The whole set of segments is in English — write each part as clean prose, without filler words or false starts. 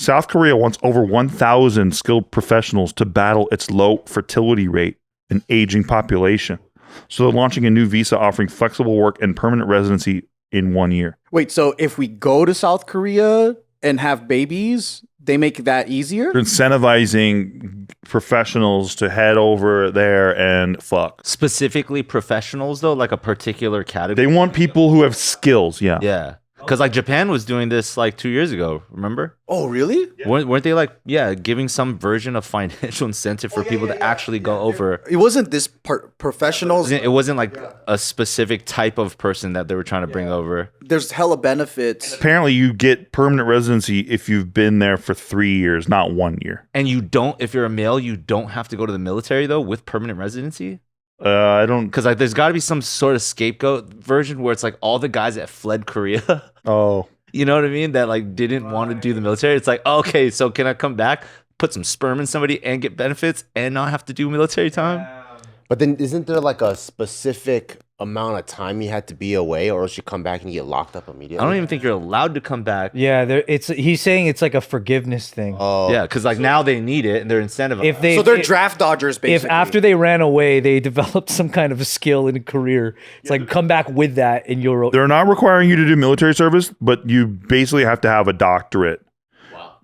South Korea wants over 1,000 skilled professionals to battle its low fertility rate and aging population. So they're launching a new visa offering flexible work and permanent residency in 1 year. Wait, so if we go to South Korea and have babies, they make that easier? They're incentivizing professionals to head over there and fuck. Specifically professionals, though, like a particular category. They want people who have skills, yeah. Yeah. Because like Japan was doing this like 2 years ago, remember? Oh, really? Yeah. Weren't they like, giving some version of financial incentive for people to actually go over? It wasn't this professionals. It wasn't like a specific type of person that they were trying to bring over. There's hella benefits. Apparently you get permanent residency if you've been there for 3 years, not 1 year. And you don't, if you're a male, you don't have to go to the military though with permanent residency? I don't... Because like there's got to be some sort of scapegoat version where it's like all the guys that fled Korea. Oh. You know what I mean? That like didn't want to do the military. It's like, okay, so can I come back, put some sperm in somebody and get benefits and not have to do military time? But then isn't there like a specific amount of time you had to be away or else you come back and you get locked up immediately? I don't even think you're allowed to come back. Yeah, he's saying it's like a forgiveness thing. Oh. Yeah, because like now they need it and they're incentivized. So they're draft dodgers, basically. If after they ran away, they developed some kind of a skill in a career, it's like come back with that and you're... They're not requiring you to do military service, but you basically have to have a doctorate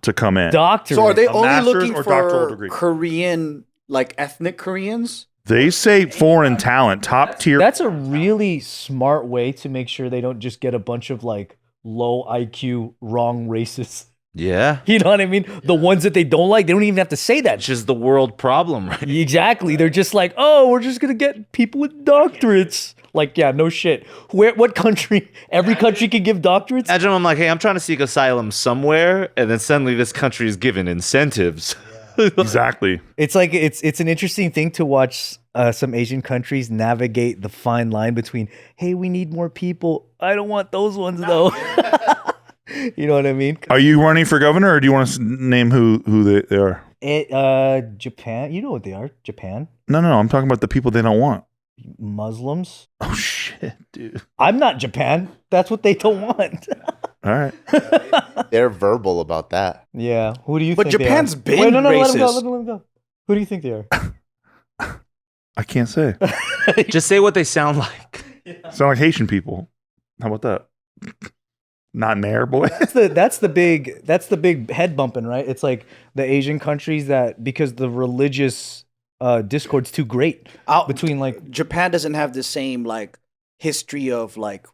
to come in. Doctorate? So are they A only master's looking or doctoral for degree? Korean, like ethnic Koreans? They say foreign talent, top tier. That's a really smart way to make sure they don't just get a bunch of like low IQ, wrong races. Yeah. You know what I mean? The ones that they don't like, they don't even have to say that. It's just the world problem, right? Exactly. They're just like, oh, we're just going to get people with doctorates. Like, yeah, no shit. What country? Every country can give doctorates? Imagine I'm like, hey, I'm trying to seek asylum somewhere, and then suddenly this country is given incentives. Exactly. It's like it's an interesting thing to watch some Asian countries navigate the fine line between, hey, we need more people. I don't want those ones though. You know what I mean? Are you running for governor, or do you want to name who they are? Japan. You know what they are? Japan. No. I'm talking about the people they don't want. Muslims. Oh shit, dude. I'm not Japan. That's what they don't want. All right. They're verbal about that. Yeah. Who do you But think Japan's they are? been Let him racist. go. Who do you think they are? I can't say. Just say what they sound like. Sound like Haitian people. How about that? Not Nair, boy. That's the big head bumping, right? It's like the Asian countries that, because the religious discord's too great between like Japan doesn't have the same like history of like,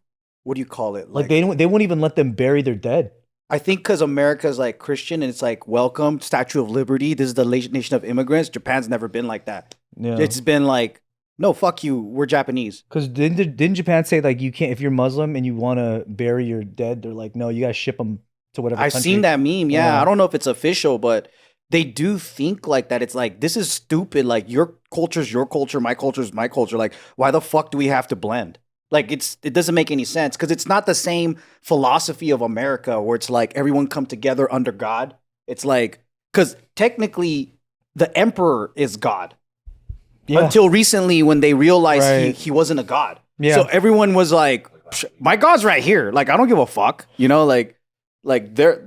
what do you call it? Like they won't even let them bury their dead. I think because America's like Christian and it's like welcome, Statue of Liberty. This is the nation of immigrants. Japan's never been like that. Yeah. It's been like, no, fuck you. We're Japanese. Because didn't Japan say like you can't, if you're Muslim and you want to bury your dead, they're like, no, you gotta ship them to whatever I've country. seen that meme. Yeah. Yeah. I don't know if it's official, but they do think like that. It's like, this is stupid. Like your culture's your culture, my culture's my culture. Like, why the fuck do we have to blend? Like it doesn't make any sense because it's not the same philosophy of America where it's like everyone come together under God. It's like, because technically the emperor is God. Yeah. Until recently when they realized Right. he wasn't a god. Yeah. So everyone was like, my god's right here. Like, I don't give a fuck. You know, like they're,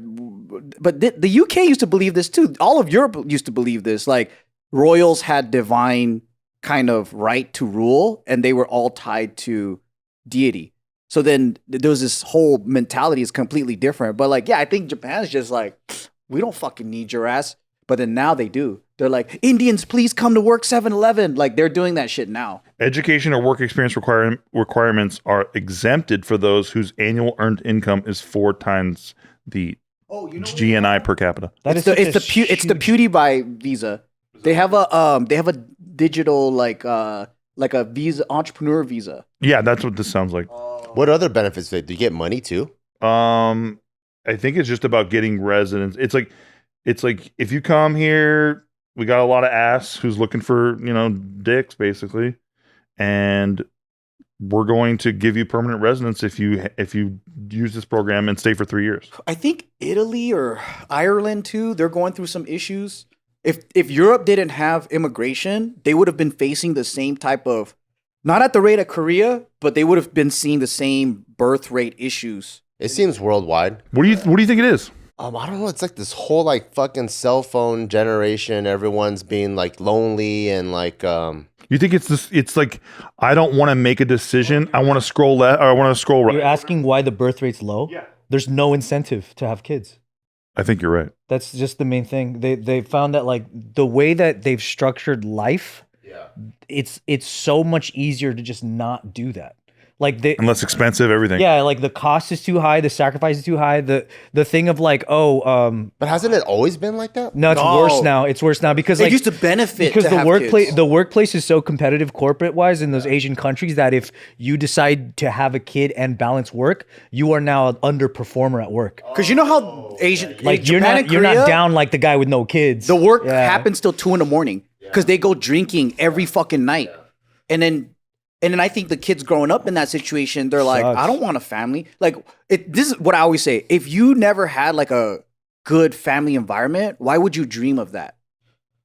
but the UK used to believe this too. All of Europe used to believe this. Like royals had divine kind of right to rule and they were all tied to deity. So then there was this whole mentality is completely different. But like, yeah, I think Japan's just like, we don't fucking need your ass. But then now they do. They're like, Indians, please come to work 7-Eleven. Like they're doing that shit now. Education or work experience requirements are exempted for those whose annual earned income is 4 times the GNI per capita. That It's is the such a it's the PewDiePie visa. They have a digital like a visa, entrepreneur visa. Yeah, that's what this sounds like. What other benefits do you get? Money too? I think it's just about getting residence. It's like if you come here, we got a lot of ass who's looking for, dicks basically. And we're going to give you permanent residence if you use this program and stay for 3 years. I think Italy or Ireland too, they're going through some issues. If Europe didn't have immigration, they would have been facing the same type of, not at the rate of Korea, but they would have been seeing the same birth rate issues. It seems worldwide. What do you think it is? I don't know. It's like this whole like fucking cell phone generation. Everyone's being like lonely and like You think it's this? It's like I don't want to make a decision. I want to scroll left or I want to scroll right. You're asking why the birth rate's low? Yeah. There's no incentive to have kids. I think you're right. That's just the main thing. They found that like the way that they've structured life, it's so much easier to just not do that. Like And less expensive, everything. yeah, like the cost is too high, the sacrifice is too high. The thing of like, but hasn't it always been like that? no, it's worse now. It's worse now because It like used to benefit because to the have workplace kids. the workplace is so competitive corporate wise in those Asian countries that if you decide to have a kid and balance work, you are now an underperformer at work. Because you know how Asian, Like Japan you're and not Korea, down like the guy with no kids. the work Yeah. happens till 2 a.m. because they go drinking every fucking night, and then I think the kids growing up in that situation, they're like, Sucks. I don't want a family. Like this is what I always say: if you never had like a good family environment, why would you dream of that?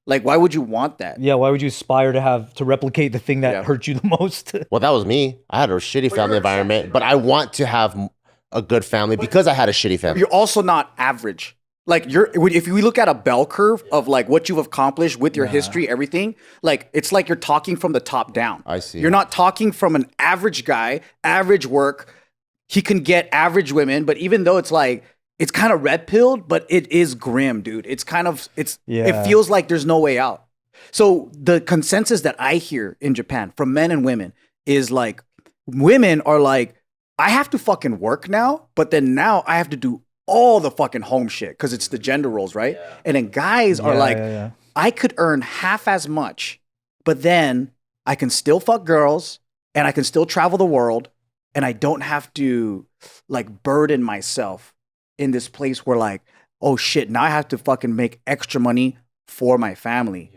Like, why would you want that? Yeah, why would you aspire to replicate the thing that Yeah. hurt you the most? Well, that was me. I had a shitty family environment, but I want to have a good family because I had a shitty family. You're also not average. Like if we look at a bell curve of like what you've accomplished with your history, everything, like it's like you're talking from the top down. I see. You're not talking from an average guy, average work. He can get average women, but even though it's like it's kind of red pilled, but it is grim, dude. It's kind of it feels like there's no way out. So the consensus that I hear in Japan from men and women is like women are like, I have to fucking work now, but then now I have to do all the fucking home shit because it's the gender roles, right? And then guys are like, I could earn half as much, but then I can still fuck girls and I can still travel the world and I don't have to like burden myself in this place where like, oh shit, now I have to fucking make extra money for my family.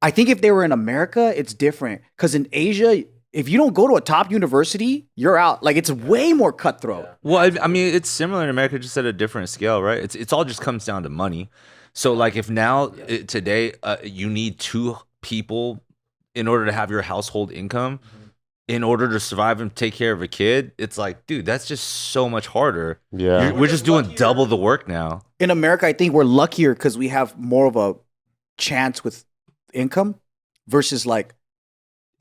I think if they were in America, it's different because in Asia, if you don't go to a top university, you're out. Like it's way more cutthroat. Well, I mean, it's similar in America, just at a different scale, right? It's all just comes down to money. So, like, if now today you need 2 people in order to have your household income, in order to survive and take care of a kid, it's like, dude, that's just so much harder. Yeah. We're just doing double the work now. In America, I think we're luckier because we have more of a chance with income versus like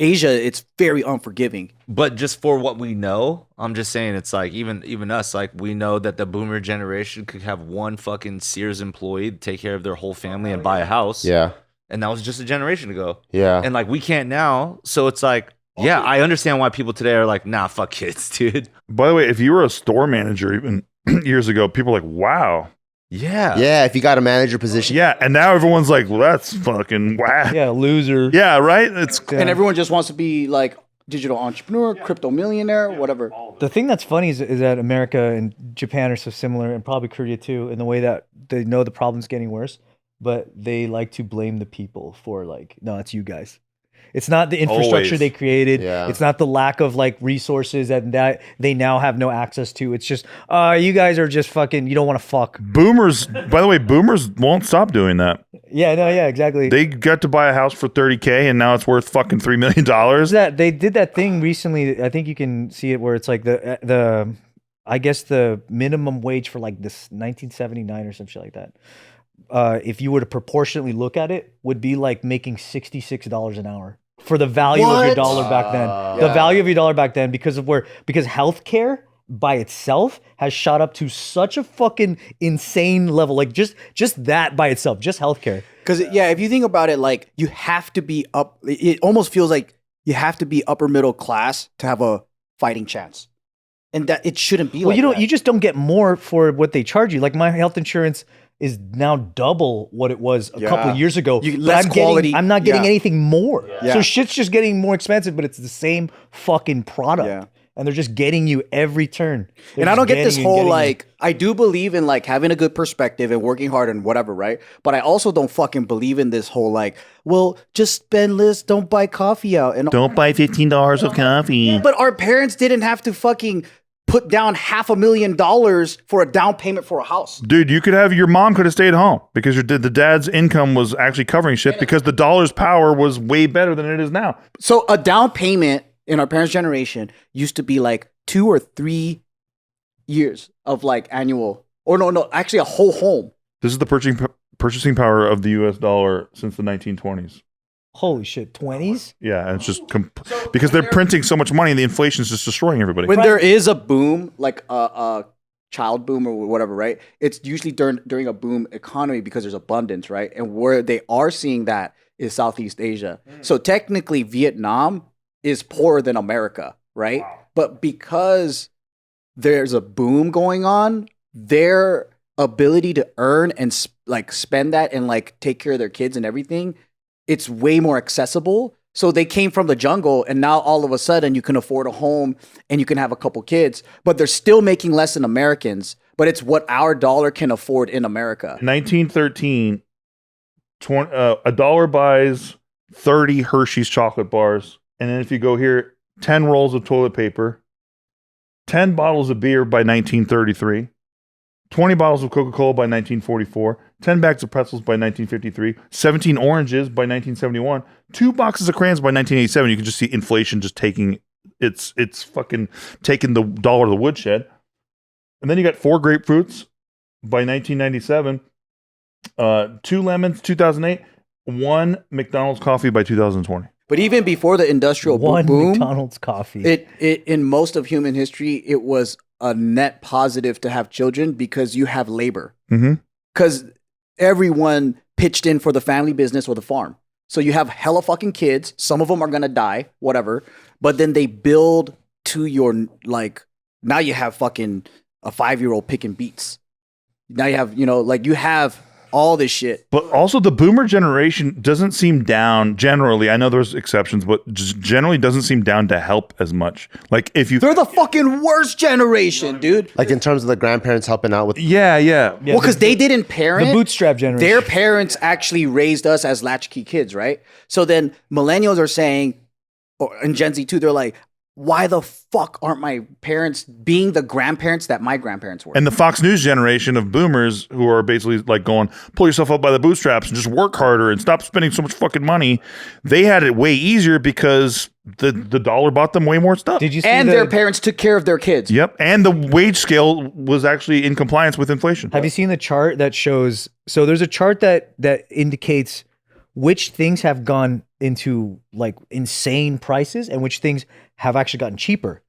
Asia, it's very unforgiving. But just for what we know, I'm just saying it's like even us, like we know that the boomer generation could have one fucking Sears employee take care of their whole family and buy a house. Yeah. And that was just a generation ago. Yeah. And like we can't now. So it's like, yeah, I understand why people today are like, nah, fuck kids, dude. By the way, if you were a store manager even years ago, people were like, wow. Yeah. Yeah, if you got a manager position. Yeah. And now everyone's like, well, that's fucking wow. Yeah, loser. Yeah, right? It's And everyone just wants to be like digital entrepreneur, crypto millionaire, whatever. The thing that's funny is that America and Japan are so similar, and probably Korea too, in the way that they know the problem's getting worse, but they like to blame the people for like, no, it's you guys. It's not the infrastructure Always. they created. Yeah. It's not the lack of like resources that they now have no access to. It's just, you guys are just fucking, you don't want to fuck. boomers. By the way, boomers won't stop doing that. Yeah, no, yeah, exactly. They got to buy a house for $30K and now it's worth fucking $3 million. That they did that thing recently. I think you can see it where it's like the I guess the minimum wage for like this 1979 or some shit like that. If you were to proportionately look at it, would be like making $66 an hour for the value of your What? dollar back then. The value of your dollar back then because healthcare by itself has shot up to such a fucking insane level. Like just that by itself, just healthcare. Because if you think about it, like you have to be up. It almost feels like you have to be upper middle class to have a fighting chance, and that it shouldn't be. Well, like that. you just don't get more for what they charge you. Like my health insurance is now double what it was a couple of years ago. But less quality. I'm not getting Yeah. anything more. Yeah. So shit's just getting more expensive, but it's the same fucking product. Yeah. And they're just getting you every turn. They're And I just don't get this getting you and whole getting you. like I do believe in like having a good perspective and working hard and whatever, right? But I also don't fucking believe in this whole like, well, just spend less, don't buy coffee out. And Don't buy $15 of coffee. but our parents didn't have to fucking put down $500,000 for a down payment for a house. Dude, your mom could have stayed home because the dad's income was actually covering shit because the dollar's power was way better than it is now. So a down payment in our parents' generation used to be like 2 or 3 years of like annual Or no, actually a whole home. This is the purchasing power of the U.S. dollar since the 1920s. Holy shit, 20s? Yeah, and it's just because they're printing so much money, and the inflation is just destroying everybody. When there is a boom, like a child boom or whatever, right? It's usually during a boom economy because there's abundance, right? And where they are seeing that is Southeast Asia. So technically, Vietnam is poorer than America, right? Wow. But because there's a boom going on, their ability to earn and like spend that and like take care of their kids and everything, it's way more accessible. So they came from the jungle, and now all of a sudden you can afford a home and you can have a couple kids, but they're still making less than Americans. But it's what our dollar can afford in America. 1913, a dollar buys 30 Hershey's chocolate bars. And then if you go here, 10 rolls of toilet paper, 10 bottles of beer by 1933, 20 bottles of Coca-Cola by 1944, 10 bags of pretzels by 1953, 17 oranges by 1971, 2 boxes of crayons by 1987. You can just see inflation just taking it's fucking taking the dollar to the woodshed. And then you got 4 grapefruits by 1997, 2 lemons 2008, 1 McDonald's coffee by 2020. But even before the industrial One boom, McDonald's coffee. it in most of human history, it was a net positive to have children because you have labor. Because everyone pitched in for the family business or the farm. So you have hella fucking kids. Some of them are going to die, whatever. But then they build to your, like, now you have fucking a 5-year-old picking beets. Now you have, like you have all this shit. But also the boomer generation doesn't seem down generally. I know there's exceptions, but just generally doesn't seem down to help as much. Like if you... They're the fucking worst generation, dude. Like in terms of the grandparents helping out with... Yeah. Well, because they didn't parent. The bootstrap generation. Their parents actually raised us as latchkey kids, right? So then millennials are saying, and Gen Z too, they're like, why the fuck aren't my parents being the grandparents that my grandparents were? And the Fox News generation of boomers who are basically like going, pull yourself up by the bootstraps and just work harder and stop spending so much fucking money. They had it way easier because the dollar bought them way more stuff. Did you see and their parents took care of their kids. Yep. And the wage scale was actually in compliance with inflation. Have you seen the chart that shows? So there's a chart that indicates which things have gone into like insane prices and which things have actually gotten cheaper.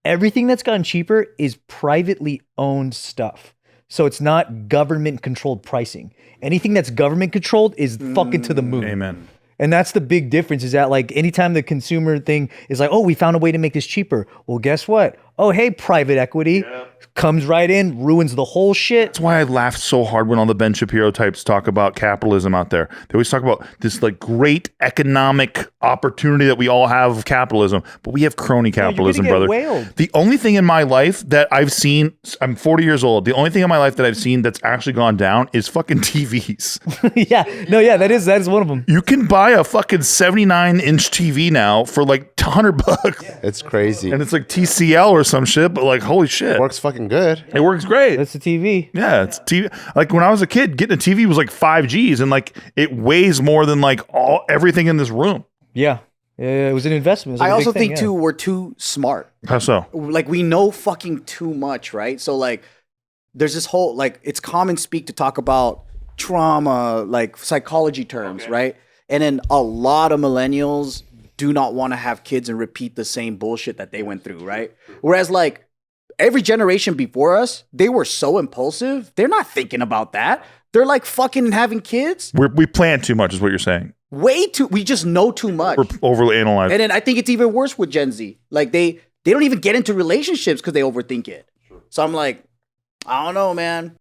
Everything that's gotten cheaper is privately owned stuff. So it's not government controlled pricing. Anything that's government controlled is fucking to the moon. Amen. And that's the big difference is that like anytime the consumer thing is like, oh, we found a way to make this cheaper. Well, guess what? Oh, hey, private equity comes right in, ruins the whole shit. That's why I laughed so hard when all the Ben Shapiro types talk about capitalism out there. They always talk about this like great economic opportunity that we all have of capitalism, but we have crony capitalism, you're gonna brother. get whaled. The only thing in my life that I've seen, I'm 40 years old. The only thing in my life that I've seen that's actually gone down is fucking TVs. that is one of them. You can buy a fucking 79-inch TV now for like $100. Yeah. It's crazy. And it's like TCL or some shit, but like, holy shit. Works fucking good. It works great. That's the TV. Yeah, it's TV. Like when I was a kid, getting a TV was like 5 G's, and like it weighs more than like everything in this room. Yeah. It was an investment. It was I a also big thing, think too, we're too smart. How so? Like we know fucking too much, right? So like there's this whole like it's common speak to talk about trauma, like psychology terms, right? And then a lot of millennials do not want to have kids and repeat the same bullshit that they went through, right? Whereas like every generation before us, they were so impulsive. They're not thinking about that. They're like fucking having kids. We plan too much is what you're saying. Way too, we just know too much. We're overly analyzed. And then I think it's even worse with Gen Z. Like they don't even get into relationships because they overthink it. So I'm like, I don't know, man.